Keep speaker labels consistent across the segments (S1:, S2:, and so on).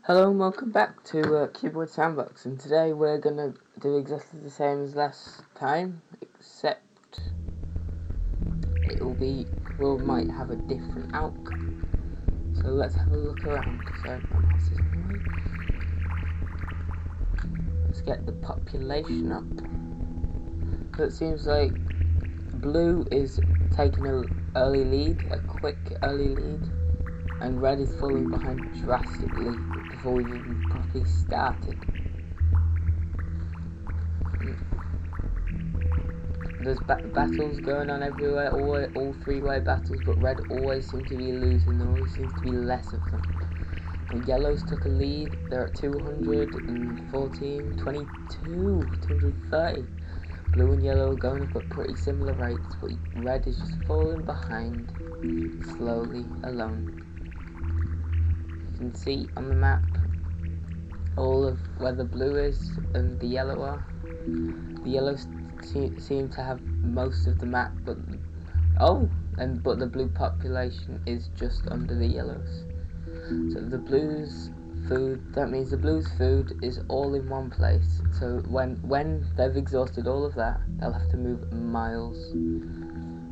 S1: Hello and welcome back to Cuboid Sandbox, and today we're gonna do exactly the same as last time, except we might have a different outcome. So let's have a look around. So let's get the population up. So it seems like blue is taking an early lead, a quick early lead, and red is falling behind drastically before we've even properly started. There's battles going on everywhere, all three-way battles, but red always seems to be losing. There always seems to be less of them. And yellows took a lead. They're at 214, 22, 230. Blue and yellow are going up at pretty similar rates, but red is just falling behind, slowly, alone. You can see on the map all of where the blue is and the yellow are. The yellows seem to have most of the map, but the blue population is just under the yellows. So the blues food, that means the blues food is all in one place. So when they've exhausted all of that, they'll have to move miles.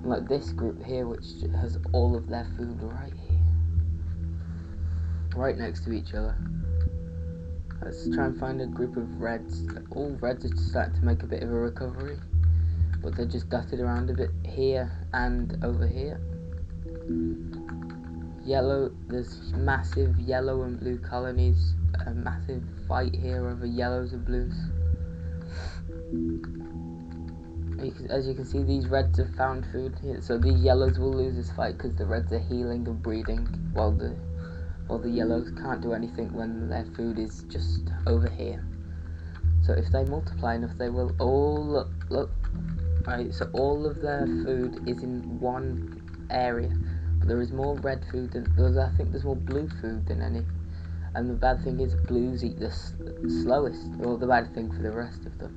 S1: Like this group here, which has all of their food right here, right next to each other. Let's try and find a group of reds. All reds are starting to make a bit of a recovery, but they're just dotted around a bit here and over here. Yellow, there's massive yellow and blue colonies. A massive fight here over yellows and blues. As you can see, these reds have found food here, so these yellows will lose this fight because the reds are healing and breeding, while the yellows can't do anything when their food is just over here. So if they multiply enough, they will all look. Right, so all of their food is in one area, but there is more red food than I think there's more blue food than any. And the bad thing is blues eat the slowest, or the bad thing for the rest of them.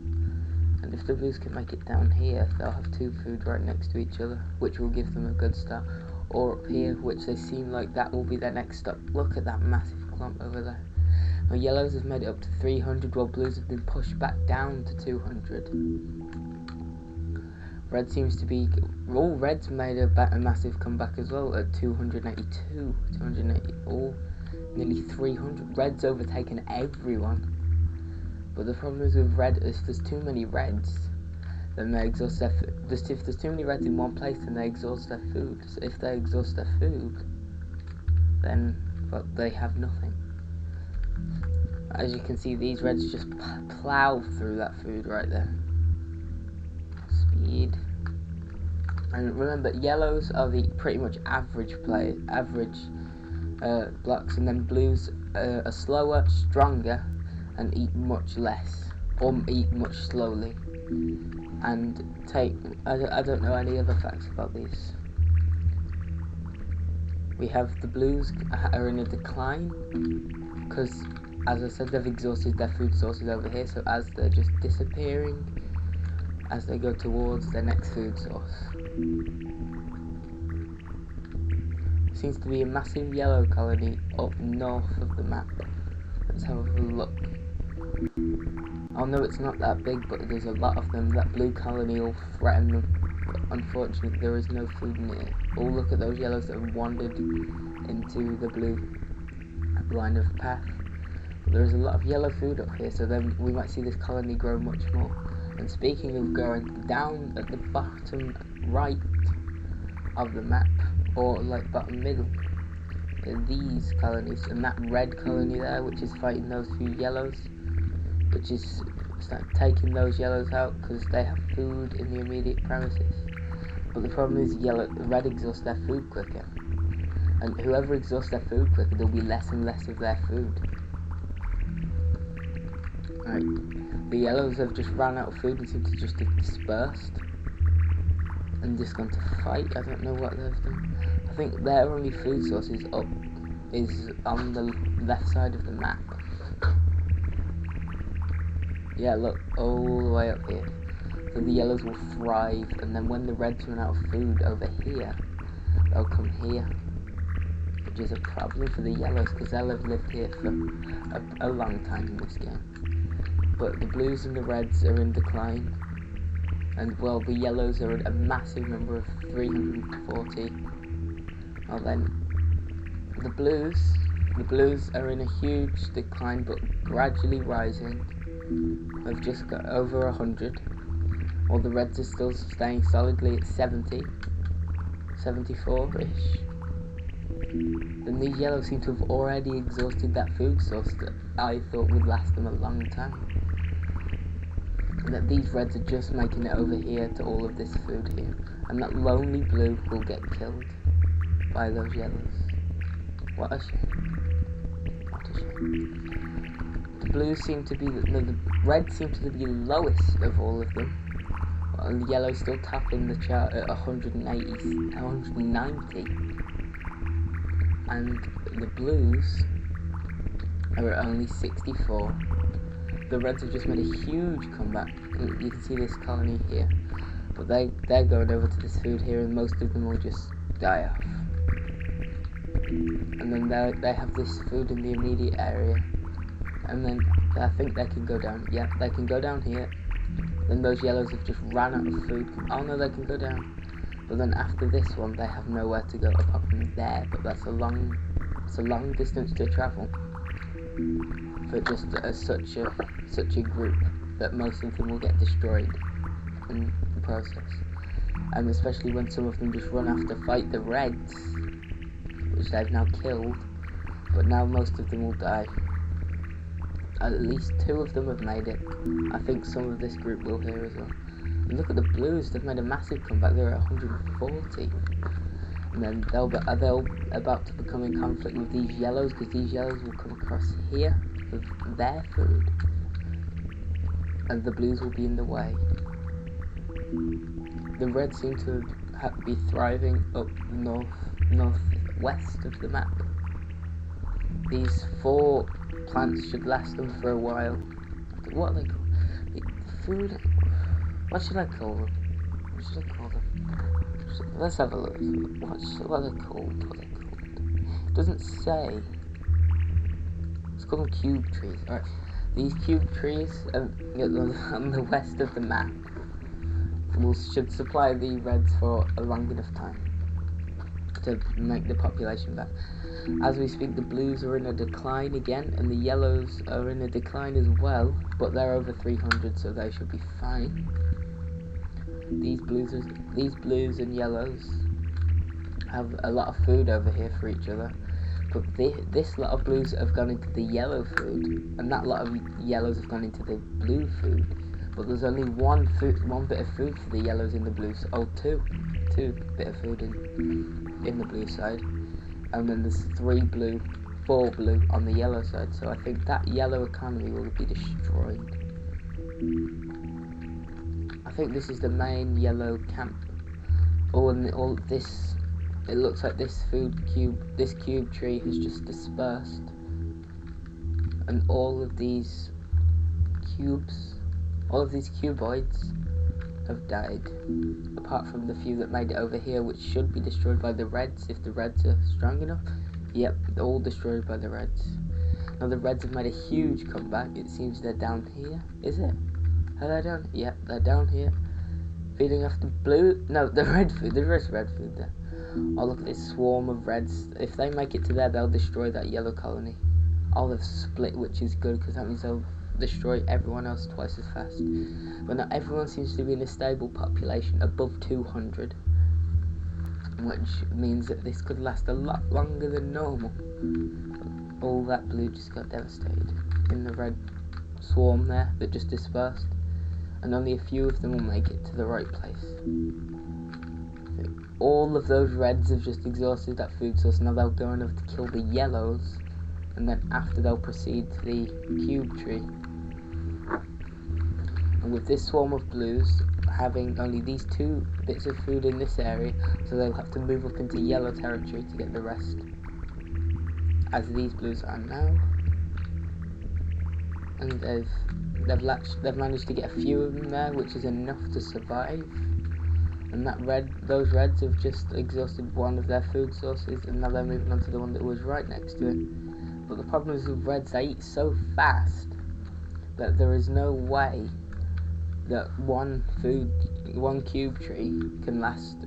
S1: And if the blues can make it down here, they'll have two food right next to each other, which will give them a good start. Or up here, which they seem like that will be their next stop. Look at that massive clump over there. Now yellows have made it up to 300, while blues have been pushed back down to 200. Red seems to be, all reds made a massive comeback as well at 282, 280, nearly 300. Red's overtaken everyone. But the problem is with red, if there's too many reds, then they exhaust their food. If there's too many reds in one place, then they exhaust their food. So if they exhaust their food, then they have nothing. As you can see, these reds just plow through that food right there. Speed. And remember, yellows are the pretty much average blocks, and then blues are slower, stronger, and eat much less, or eat much slowly. And I don't know any other facts about these. We have the blues are in a decline because, as I said, they've exhausted their food sources over here, so as they're just disappearing as they go towards their next food source. Seems to be a massive yellow colony up north of the map. Let's have a look. I know it's not that big, but there's a lot of them. That blue colony will threaten them, but unfortunately there is no food near. Oh, look at those yellows that have wandered into the blue line of path. But there is a lot of yellow food up here, so then we might see this colony grow much more. And speaking of growing, down at the bottom right of the map, or like bottom middle, are these colonies, and that red colony there, which is fighting those few yellows, which is taking those yellows out because they have food in the immediate premises. But the problem is red exhausts their food quicker, and whoever exhausts their food quicker, there'll be less and less of their food. Right, the yellows have just ran out of food and seem to just have dispersed and just gone to fight. I don't know what they've done. I think their only food source is on the left side of the map. Yeah, look, all the way up here. So the yellows will thrive, and then when the reds run out of food over here, they'll come here, which which is a problem for the yellows because they'll have lived here for a long time in this game. But the blues and the reds are in decline, and well, the yellows are at a massive number of 340. Well then, the blues are in a huge decline but gradually rising. They've just got over 100, while the reds are still staying solidly at 70, 74-ish. Then these yellows seem to have already exhausted that food source that I thought would last them a long time. And that these reds are just making it over here to all of this food here. And that lonely blue will get killed by those yellows. What a shame. What a shame. The blues seem to be, the reds seem to be the lowest of all of them. And the yellow's still topping the chart at 190. And the blues are at only 64. The reds have just made a huge comeback. You can see this colony here, but they're going over to this food here, and most of them will just die off. And then they have this food in the immediate area, and then I think they can go down. Yeah, they can go down here. Then those yellows have just ran out of food. Oh no, they can go down. But then after this one, they have nowhere to go apart from there. But that's a long distance to travel for just such a group that most of them will get destroyed in the process. And especially when some of them just run off to fight the reds, which they've now killed. But now most of them will die. At least 2 of them have made it. I think some of this group will here as well. And look at the blues, they've made a massive comeback. They're at 140. And then they'll about to become in conflict with these yellows, because these yellows will come across here with their food. And the blues will be in the way. The reds seem to be thriving up northwest of the map. These 4 plants should last them for a while. What are they called? Food? What should I call them? What should I call them? Let's have a look. What are they called? It doesn't say. Let's call them cube trees. Alright. These cube trees on the west of the map should supply the reds for a long enough time to make the population back. As we speak, the blues are in a decline again, and the yellows are in a decline as well, but they're over 300, so they should be fine. These blues and yellows have a lot of food over here for each other, but this lot of blues have gone into the yellow food, and that lot of yellows have gone into the blue food. But there's only one bit of food for the yellows in the blues. Oh, two bit of food in the blue side, and then there's 4 blue on the yellow side. So I think that yellow economy will be destroyed. I think this is the main yellow camp. All this, it looks like this cube tree has just dispersed, and all of these cuboids have died, apart from the few that made it over here, which should be destroyed by the reds if the reds are strong enough. Yep, they're all destroyed by the reds. Now the reds have made a huge comeback. It seems they're down here. Is it? Are they down? Yep, they're down here, feeding off the blue. No, the red food. There is red food there. Oh, look at this swarm of reds. If they make it to there, they'll destroy that yellow colony. Oh, they've split, which is good, because that means they'll destroy everyone else twice as fast. But not everyone seems to be in a stable population above 200, which means that this could last a lot longer than normal. All that blue just got devastated in the red swarm there that just dispersed, and only a few of them will make it to the right place. All of those reds have just exhausted that food source. Now they'll go enough to kill the yellows, and then after they'll proceed to the cube tree. And with this swarm of blues having only these 2 bits of food in this area, so they'll have to move up into yellow territory to get the rest, as these blues are now. And they've managed to get a few of them there, which is enough to survive. And those reds have just exhausted one of their food sources, and now they're moving on to the one that was right next to it. But the problem is with reds, they eat so fast that there is no way that one cube tree can last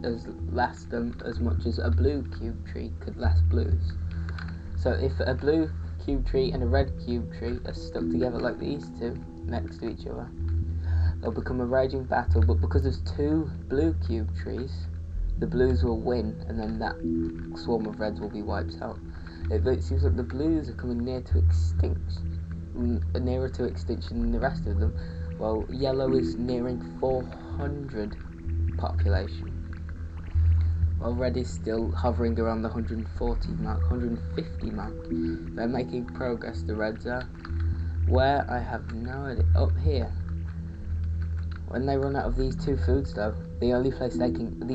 S1: them as much as a blue cube tree could last blues. So if a blue cube tree and a red cube tree are stuck together like these two next to each other, they'll become a raging battle. But because there's two blue cube trees, the blues will win, and then that swarm of reds will be wiped out. It seems like the blues are coming nearer to extinction than the rest of them, while yellow is nearing 400 population, while red is still hovering around the 140 mark, 150 mark. They're making progress, the reds are. Where? I have no idea. Up here. When they run out of these two foods though, the only place they can go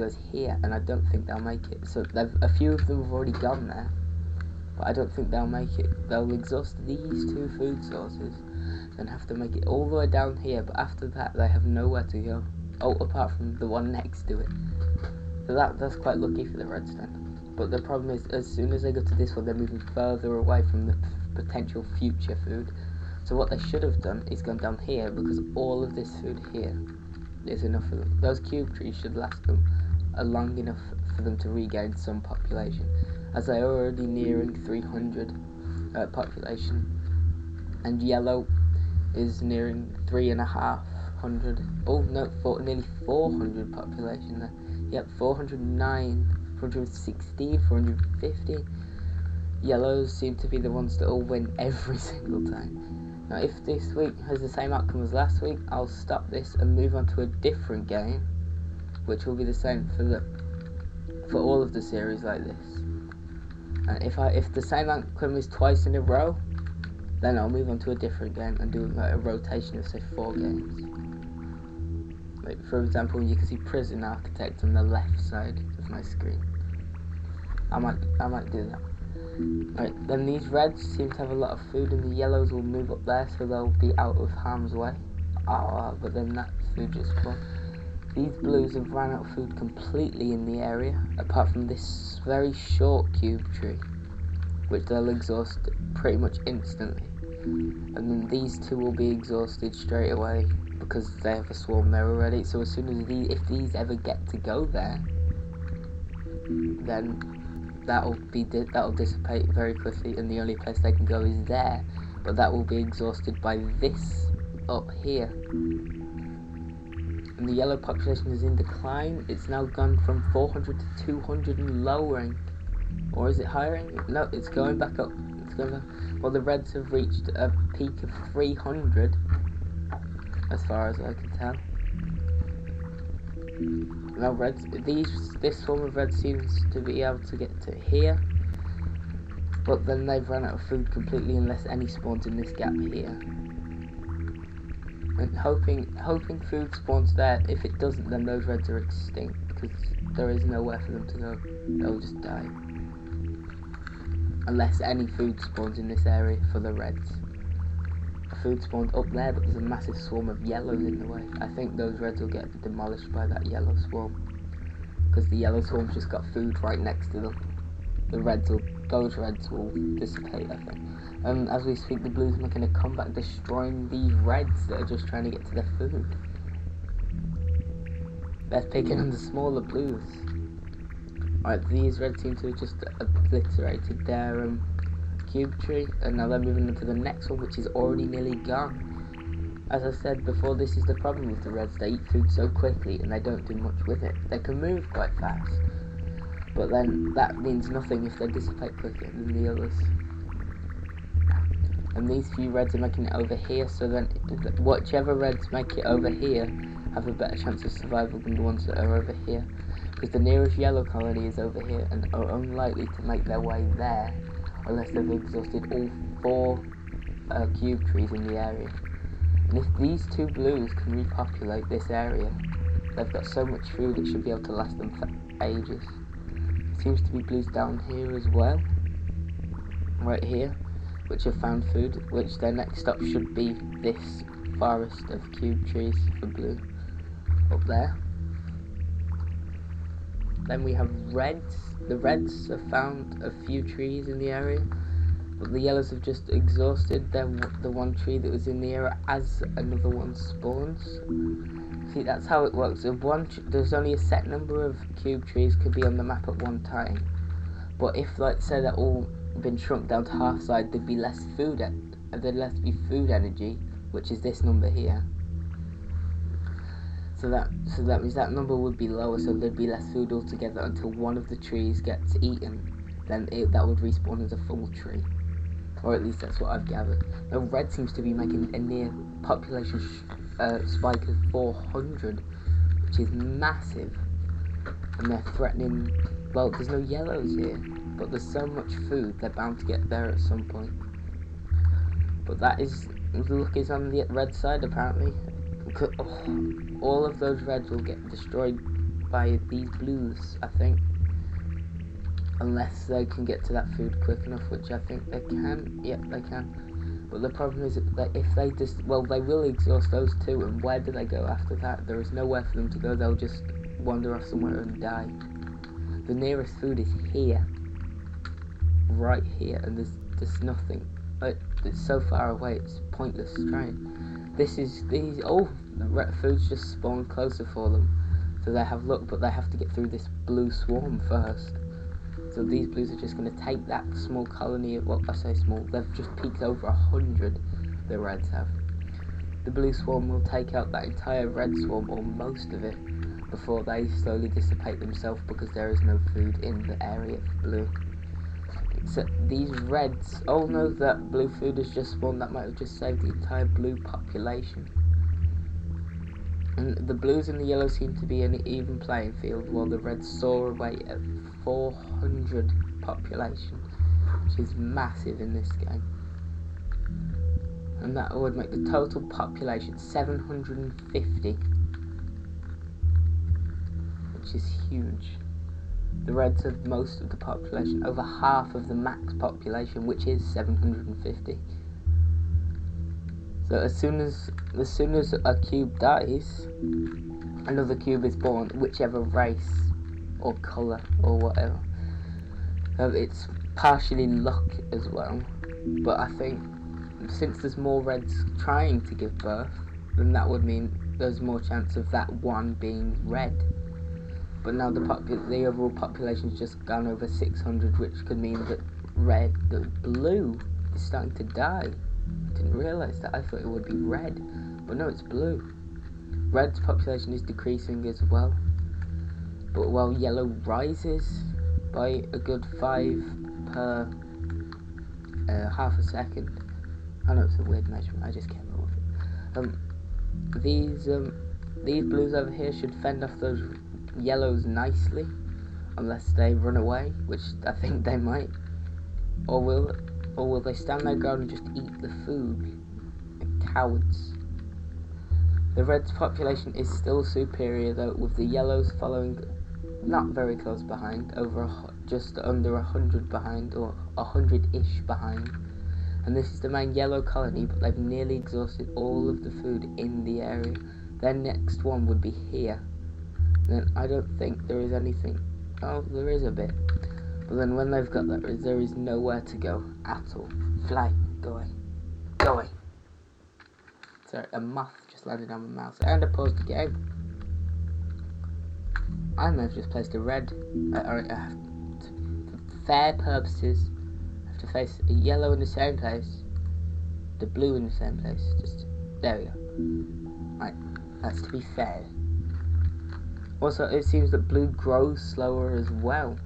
S1: is here, and I don't think they'll make it. So a few of them have already gone there, but I don't think they'll make it. They'll exhaust these two food sources, then have to make it all the way down here, but after that they have nowhere to go. Oh, apart from the one next to it. So that's quite lucky for the reds then. But the problem is, as soon as they go to this one, they're moving further away from the potential future food. So what they should have done is gone down here, because all of this food here is enough for them. Those cube trees should last them long enough for them to regain some population, as they're already nearing 300 population, and yellow is nearing 3,500. Oh no, nearly 400 population there. Yep, 409, 416, 450. Yellows seem to be the ones that will win every single time. Now, if this week has the same outcome as last week, I'll stop this and move on to a different game, which will be the same for all of the series like this. And if the same outcome is twice in a row, then I'll move on to a different game and do like a rotation of say 4 games. Like for example, you can see Prison Architect on the left side of my screen. I might do that. Right, then these reds seem to have a lot of food, and the yellows will move up there, so they'll be out of harm's way. But then that food just spawned. These blues have ran out of food completely in the area, apart from this very short cube tree, which they'll exhaust pretty much instantly. And then these two will be exhausted straight away because they have a swarm there already. So as soon as if these ever get to go there, then that'll dissipate very quickly, and the only place they can go is there. But that will be exhausted by this up here. And the yellow population is in decline. It's now gone from 400 to 200 and lowering. Or is it higher? No, it's going back up. It's going back. Well, the reds have reached a peak of 300, as far as I can tell. Now this swarm of reds seems to be able to get to here, but then they've run out of food completely unless any spawns in this gap here. And hoping food spawns there. If it doesn't, then those reds are extinct, because there is nowhere for them to go. They'll just die. Unless any food spawns in this area for the reds. Food spawned up there, but there's a massive swarm of yellows in the way. I think those reds will get demolished by that yellow swarm, because the yellow swarm's just got food right next to them. Those reds will dissipate, I think. And as we speak, the blues are making a comeback, destroying these reds that are just trying to get to their food. They're picking on the smaller blues. Alright, these reds seem to have just obliterated their cube tree, and now they're moving on to the next one, which is already nearly gone. As I said before, this is the problem with the reds. They eat food so quickly and they don't do much with it. They can move quite fast, but then that means nothing if they dissipate quicker than the others. And these few reds are making it over here, so then whichever reds make it over here have a better chance of survival than the ones that are over here, because the nearest yellow colony is over here and are unlikely to make their way there unless they've exhausted all 4 cube trees in the area. And if these 2 blues can repopulate this area, they've got so much food it should be able to last them for ages. There seems to be blues down here as well, right here, which have found food, which their next stop should be this forest of cube trees for blue up there. Then we have reds. The reds have found a few trees in the area, but the yellows have just exhausted the one tree that was in the area as another one spawns. See, that's how it works. If there's only a set number of cube trees could be on the map at one time. But if, like, say they're all been shrunk down to half size, there'd be less food. There'd less be food energy, which is this number here. So that means that number would be lower, so there'd be less food altogether until one of the trees gets eaten. Then that would respawn as a full tree, or at least that's what I've gathered. Now red seems to be making a near population spike of 400, which is massive, and they're threatening. Well, there's no yellows here, but there's so much food they're bound to get there at some point. But the luck is on the red side apparently. All of those reds will get destroyed by these blues, I think, unless they can get to that food quick enough, which I think they can. Yep, they can. But the problem is that if they they will exhaust those too, and where do they go after that? There is nowhere for them to go. They'll just wander off somewhere and die. The nearest food is here, right here, and there's nothing. It's so far away, it's pointless trying. The foods just spawn closer for them, so they have luck, but they have to get through this blue swarm first. So these blues are just going to take that small colony of, well, I say small, they've just peaked over 100, the reds have. The blue swarm will take out that entire red swarm, or most of it, before they slowly dissipate themselves because there is no food in the area for blue. Except these reds, oh no, that blue food has just spawned, that might have just saved the entire blue population. And the blues and the yellows seem to be in an even playing field, while the reds soar away at 400 population, which is massive in this game. And that would make the total population 750, which is huge. The reds have most of the population, over half of the max population, which is 750. So as soon as a cube dies, another cube is born, whichever race or colour or whatever. It's partially luck as well, but I think since there's more reds trying to give birth, then that would mean there's more chance of that one being red. But now the overall population's just gone over 600, which could mean that blue is starting to die. I didn't realise that. I thought it would be red, but no, it's blue. Red's population is decreasing as well, but while yellow rises by a good 5 per half a second. I know it's a weird measurement, I just came up with it. These blues over here should fend off those yellows nicely, unless they run away, which I think they might. Or will they stand their ground and just eat the food? Cowards. The red's population is still superior though, with the yellows following not very close behind, just under 100 behind, or 100-ish behind. And this is the main yellow colony, but they've nearly exhausted all of the food in the area. Their next one would be here. Then I don't think there is anything. Oh, there is a bit. But then when they've got that, there is nowhere to go at all. Fly, go away. Go away. Sorry, a moth just landed on my mouse. And I paused the game. I may have just placed a red. For fair purposes, I have to face a yellow in the same place, the blue in the same place. Just there we go. Right, that's to be fair. Also, it seems that blue grows slower as well,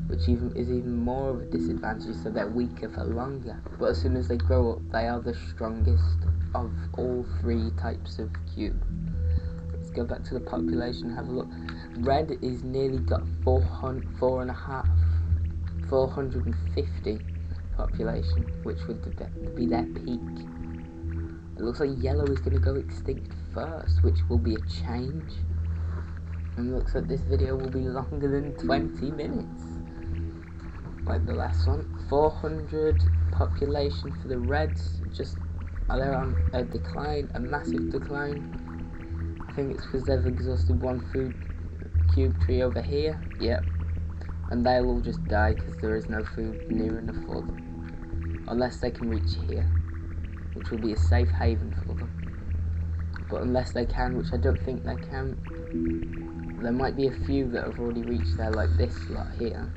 S1: which is even more of a disadvantage, so they're weaker for longer. But as soon as they grow up, they are the strongest of all 3 types of cube. Let's go back to the population and have a look. Red is nearly got 450 population, which would be their peak. It looks like yellow is going to go extinct first, which will be a change. And it looks like this video will be longer than 20 minutes. Like the last one. 400 population for the reds. They're on a decline, a massive decline. I think it's because they've exhausted one food cube tree over here. Yep. And they'll all just die because there is no food near enough for them. Unless they can reach here, which will be a safe haven for them. But unless they can, which I don't think they can, there might be a few that have already reached there, like this lot here.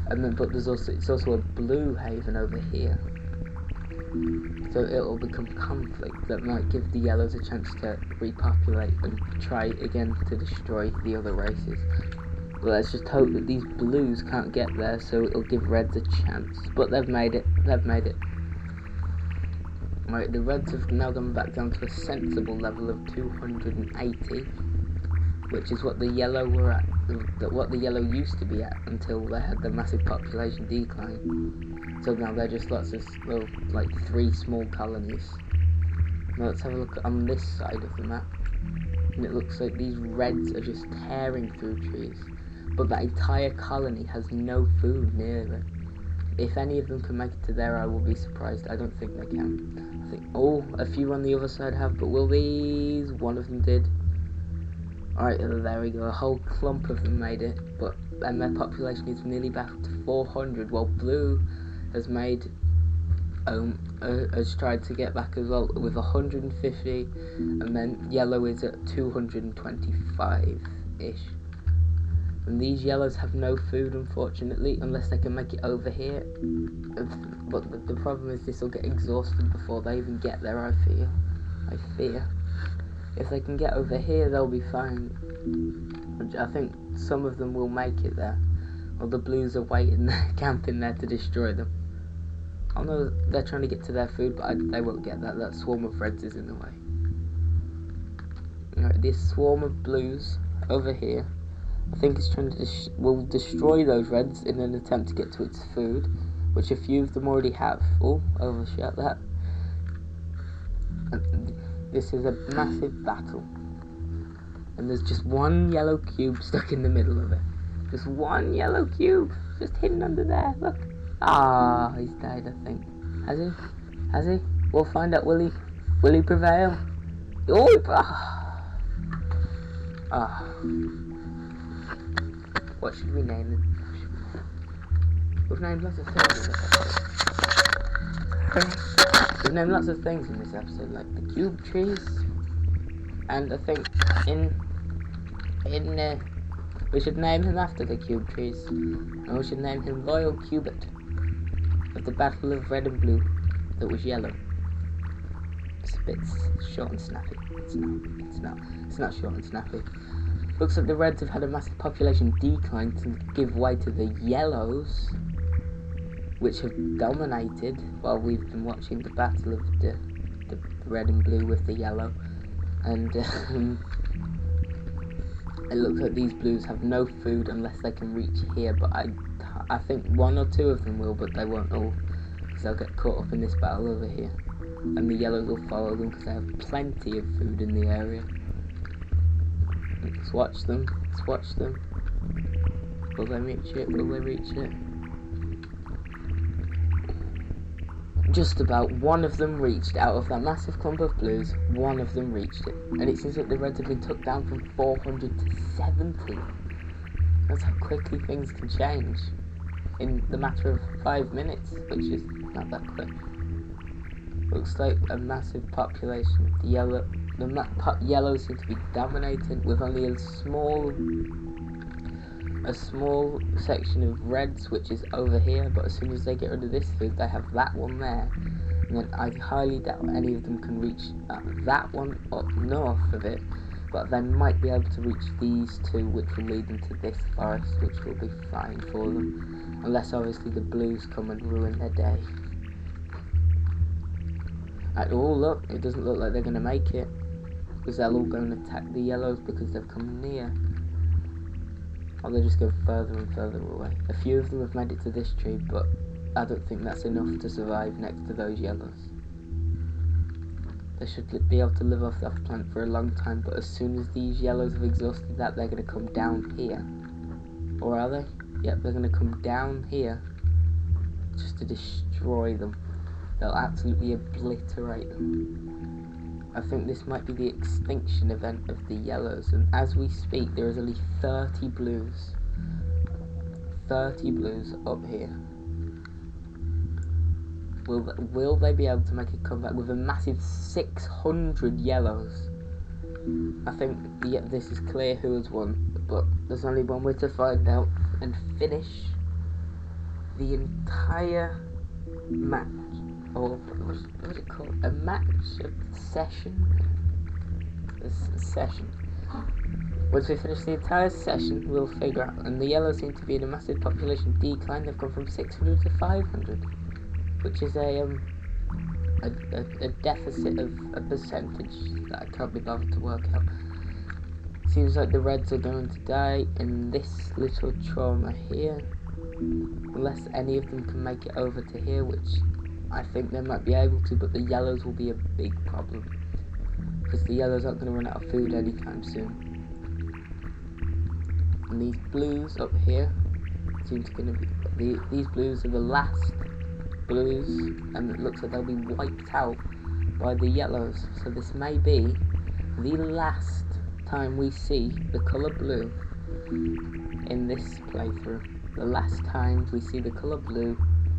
S1: And then, but it's also a blue haven over here. So it'll become conflict that might give the yellows a chance to repopulate and try again to destroy the other races. But let's just hope that these blues can't get there, so it'll give reds a chance. But they've made it. They've made it. Right, the reds have now gone back down to a sensible level of 280, which is what the yellow were at, what the yellow used to be at until they had the massive population decline. So now they're just lots of, well, like 3 small colonies. Now let's have a look on this side of the map, and it looks like these reds are just tearing through trees, but that entire colony has no food near it. If any of them can make it to there, I will be surprised. I don't think they can. I think, oh, a few on the other side have, but will these? One of them did. Alright, there we go. A whole clump of them made it, and their population is nearly back up to 400, while blue has made, has tried to get back as well with 150, and then yellow is at 225-ish. And these yellows have no food, unfortunately, unless they can make it over here. But the problem is this will get exhausted before they even get there, I fear. If they can get over here, they'll be fine. I think some of them will make it there. Or the blues are waiting there, camping there to destroy them. I know they're trying to get to their food, but they won't get that. That swarm of reds is in the way. Alright, this swarm of blues over here, I think it's trying to will destroy those reds in an attempt to get to its food, which a few of them already have. Oh, overshot that. And this is a massive battle, and there's just one yellow cube stuck in the middle of it. Just one yellow cube, just hidden under there. Look. Ah, he's died, I think. Has he? Has he? We'll find out. Will he? Will he prevail? Oh! Ah. What should we name him? We've named lots of things in this episode. We've named lots of things in this episode, like the cube trees, and I think we should name him after the cube trees, and we should name him Loyal Cuboid of the Battle of Red and Blue that was yellow. It's a bit short and snappy. It's not short and snappy. Looks like the reds have had a massive population decline to give way to the yellows, which have dominated while we've been watching the battle of the red and blue with the yellow. And it looks like these blues have no food unless they can reach here, but I think 1 or 2 of them will, but they won't all, because they'll get caught up in this battle over here. And the yellows will follow them because they have plenty of food in the area. Let's watch them. Let's watch them. Will they reach it? Will they reach it? Just about. One of them reached. Out of that massive clump of blues, one of them reached it. And it seems like the reds have been took down from 400 to 70. That's how quickly things can change in the matter of 5 minutes, which is not that quick. Looks like a massive population. The yellows seem to be dominating with only a small section of reds, which is over here. But as soon as they get rid of this food, they have that one there, and then I highly doubt any of them can reach that one up north of it. But they might be able to reach these 2, which will lead them to this forest, which will be fine for them, unless obviously the blues come and ruin their day. Oh look, it doesn't look like they're going to make it, because they'll all go and attack the yellows because they've come near. Or they just go further and further away. A few of them have made it to this tree, but I don't think that's enough to survive next to those yellows. They should be able to live off that plant for a long time, but as soon as these yellows have exhausted that, they're going to come down here. Or are they? Yep, they're going to come down here just to destroy them. They'll absolutely obliterate them. I think this might be the extinction event of the yellows, and as we speak there is only 30 blues. 30 blues up here. Will they be able to make a comeback with a massive 600 yellows? I think this is clear who has won, but there's only one way to find out and finish the entire match, or what was it called? A match? A session? A session. Once we finish the entire session, we'll figure out. And the yellows seem to be in a massive population decline. They've gone from 600 to 500, which is a deficit of a percentage that I can't be bothered to work out. Seems like the reds are going to die in this little trauma here, unless any of them can make it over to here, which I think they might be able to, but the yellows will be a big problem, because the yellows aren't going to run out of food anytime soon. And these blues up here seem to be these blues are the last blues, and it looks like they'll be wiped out by the yellows. So this may be the last time we see the colour blue in this playthrough. The last time we see the colour blue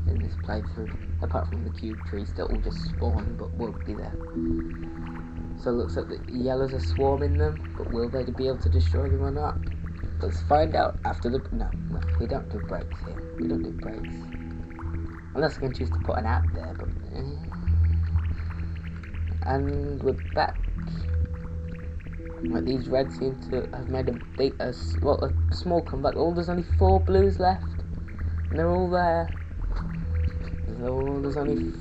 S1: in this playthrough, apart from the cube trees that will just spawn but won't be there. So it looks like the yellows are swarming them, but will they be able to destroy them or not? Let's find out after the... No, we don't do breaks here. We don't do breaks. Unless I can choose to put an ad there, but... And we're back. Right, these reds seem to have made a small comeback. There's only 4 blues left. And they're all there. There's only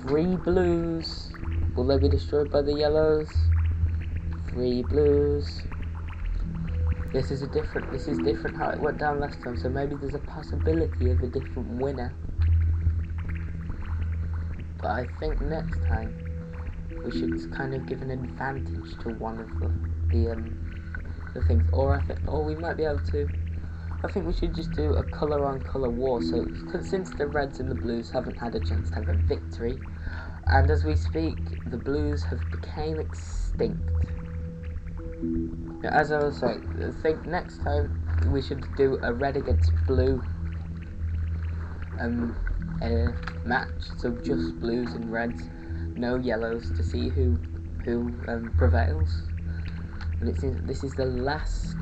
S1: 3 blues. Will they be destroyed by the yellows? 3 blues. This is different how it went down last time, so maybe there's a possibility of a different winner. But I think next time we should kind of give an advantage to one of the things, or we might be able to. I think we should just do a colour on colour war. So since the reds and the blues haven't had a chance to have a victory, and as we speak, the blues have become extinct. As I was saying, I think next time we should do a red against blue match, so just blues and reds, no yellows, to see who prevails. And it seems this is the last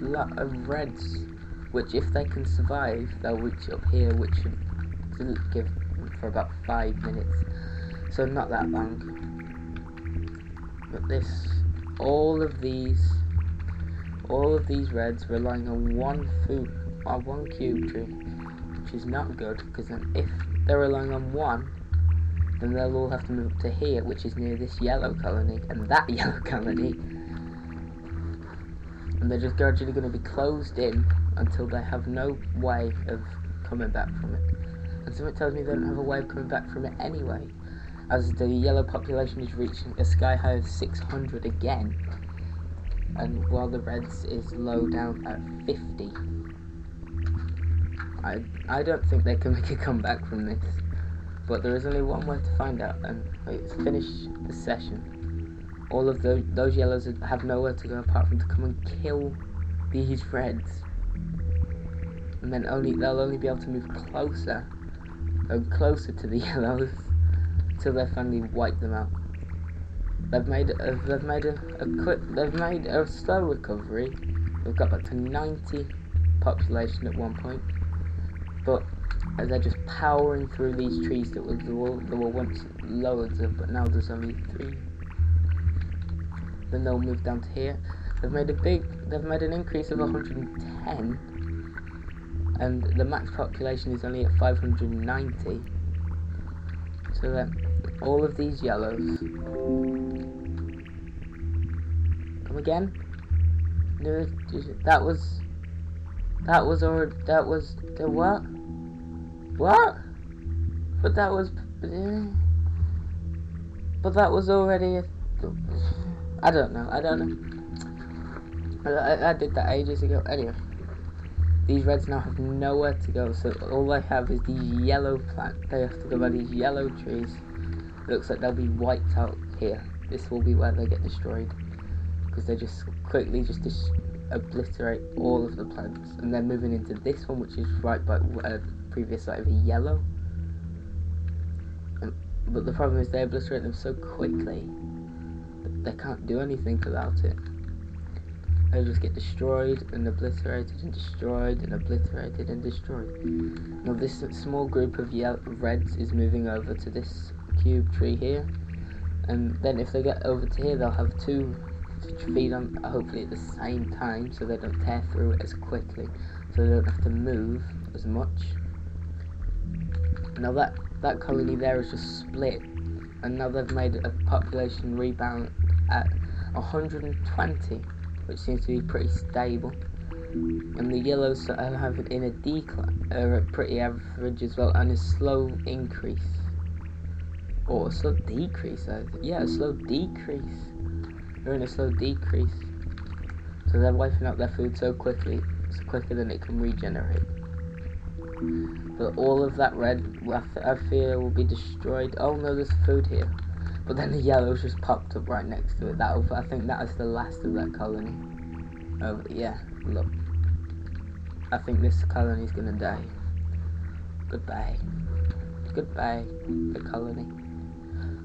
S1: lot of reds, which if they can survive, they'll reach up here, which should give for about 5 minutes, so not that long. But all of these reds relying on one cube tree, which is not good, because then if they're relying on one, then they'll all have to move up to here, which is near this yellow colony and that yellow colony, and they're just gradually going to be closed in until they have no way of coming back from it. And something tells me they don't have a way of coming back from it anyway, as the yellow population is reaching a sky high of 600 again, and while the reds is low down at 50. I don't think they can make a comeback from this, but there is only one way to find out, and it's finish the session. All of those yellows have nowhere to go apart from to come and kill these reds, and then they'll only be able to move closer and closer to the yellows until they finally wipe them out. They've made a slow recovery. They've got back to 90 population at one point, but they're just powering through these trees there were once loads of, but now there's only 3. Then they'll move down to here. They've made an increase of 110, and the max population is only at 590. So that all of these yellows come again. No, that was the what? What? But that was already I don't know. I did that ages ago. Anyway, these reds now have nowhere to go, so all they have is these yellow plants. They have to go by these yellow trees, It looks like they'll be wiped out here. This will be where they get destroyed, because they just quickly obliterate all of the plants. And they're moving into this one, which is right by previous site of yellow. But the problem is they obliterate them so quickly that they can't do anything about it. They just get destroyed and obliterated and destroyed and obliterated and destroyed. Now this small group of reds is moving over to this cube tree here, and then if they get over to here, they'll have two to feed on, hopefully at the same time, so they don't tear through it as quickly, so they don't have to move as much. Now that colony there is just split, and now they've made a population rebound at 120, which seems to be pretty stable. And the yellows have it in a decline, are pretty average as well, and a slow increase. Or a slow decrease, yeah, a slow decrease. They're in a slow decrease. So they're wiping out their food so quickly, it's quicker than it can regenerate. But all of that red, I fear, will be destroyed. Oh no, there's food here. But then the yellows just popped up right next to it. I think that is the last of that colony. Oh yeah, look. I think this colony is gonna die. Goodbye. Goodbye, the colony.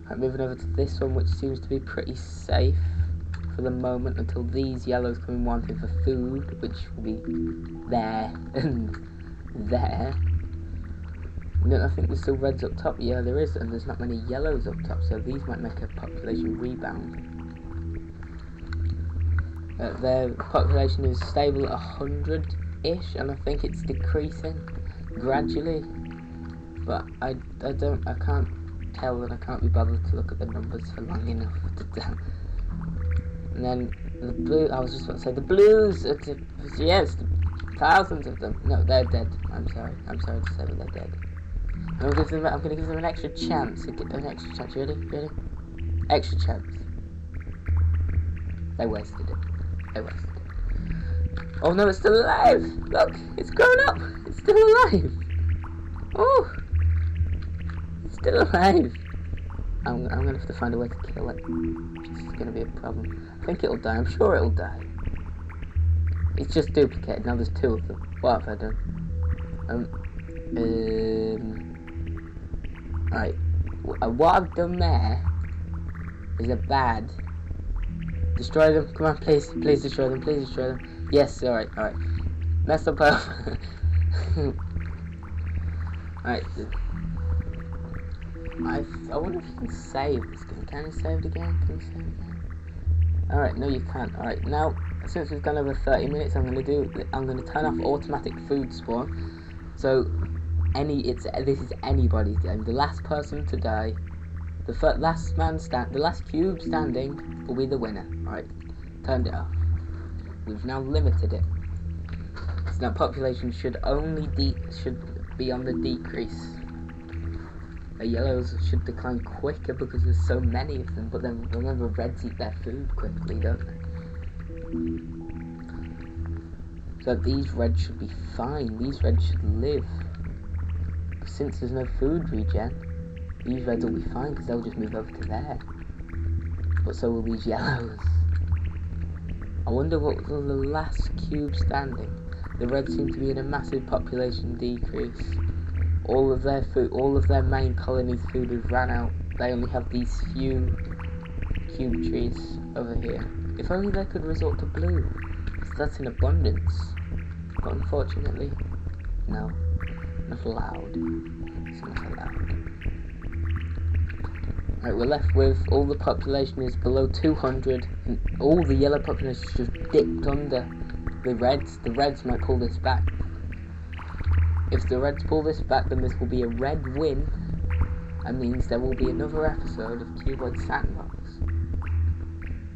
S1: Right, moving over to this one, which seems to be pretty safe for the moment until these yellows come in wanting for food, which will be there and there. And then I think there's still reds up top. Yeah, there is, and there's not many yellows up top, so these might make a population rebound. Their population is stable at 100-ish, and I think it's decreasing gradually. But I can't tell, and I can't be bothered to look at the numbers for long enough to tell. And then the blue, I was just about to say, the blues, yes, thousands of them. No, they're dead. I'm sorry to say that they're dead. I'm going to give them an extra chance. An extra chance. You ready? Extra chance. They wasted it. Oh no, it's still alive! Look, it's grown up. It's still alive. Oh, it's still alive. I'm gonna have to find a way to kill it. This is gonna be a problem. I think it'll die. I'm sure it'll die. It's just duplicated. Now there's two of them. What have I done? Right. What I've done there is a bad. Destroy them. Come on, please destroy them. Please destroy them. Yes. All right. Messed up. Alright. I wonder if you can save this game. Can you save it again? Alright, no you can't. Alright, now since we've gone over 30 minutes, I'm gonna turn off automatic food spawn. So this is anybody's game. The last person to die, the last cube standing will be the winner. Alright, turned it off. We've now limited it. So now population should be on the decrease. The yellows should decline quicker because there's so many of them, but then remember, reds eat their food quickly, don't they? So these reds should be fine. These reds should live. Since there's no food regen, these reds will be fine because they'll just move over to there. But so will these yellows. I wonder what was the last cube standing. The reds seem to be in a massive population decrease. All of their food, all of their main colony's food has ran out. They only have these few cube trees over here. If only they could resort to blue, because that's in abundance. But unfortunately, no. Not allowed. It's not allowed. Right, we're left with all the population is below 200, and all the yellow population is just dipped under the reds. The reds might pull this back. If the reds pull this back, then this will be a red win. That means there will be another episode of Cuboid Sandbox.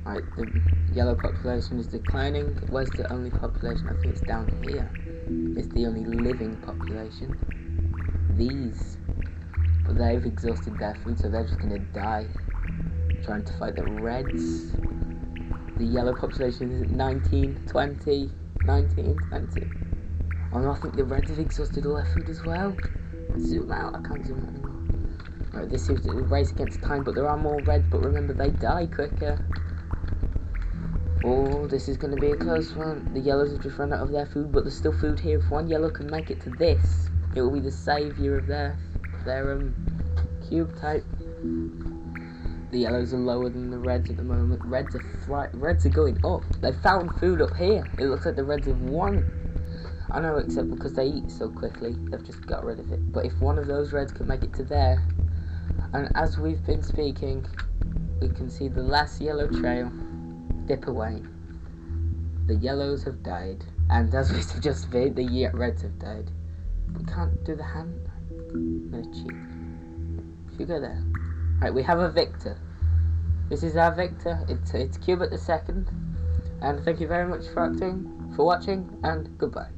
S1: Right, the yellow population is declining. Where's the only population? I think it's down here. It's the only living population. These. But they've exhausted their food, so they're just gonna die trying to fight the reds. The yellow population is at 19, 20, 19, 20. Oh no, I think the reds have exhausted all their food as well. Zoom out, I can't zoom out anymore. Right, this is a race against time, but there are more reds, but remember they die quicker. Oh, this is going to be a close one. The yellows have just run out of their food, but there's still food here. If one yellow can make it to this, it will be the saviour of their cube type. The yellows are lower than the reds at the moment. Reds are going up. They found food up here. It looks like the reds have won. I know, except because they eat so quickly, they've just got rid of it. But if one of those reds can make it to there, and as we've been speaking, we can see the last yellow trail dip away. The yellows have died, and as we just made, the reds have died. We can't do the hand. I'm gonna cheat. If you go there, right, we have a victor. This is our victor. It's Cuboid the second, and thank you very much for watching, and goodbye.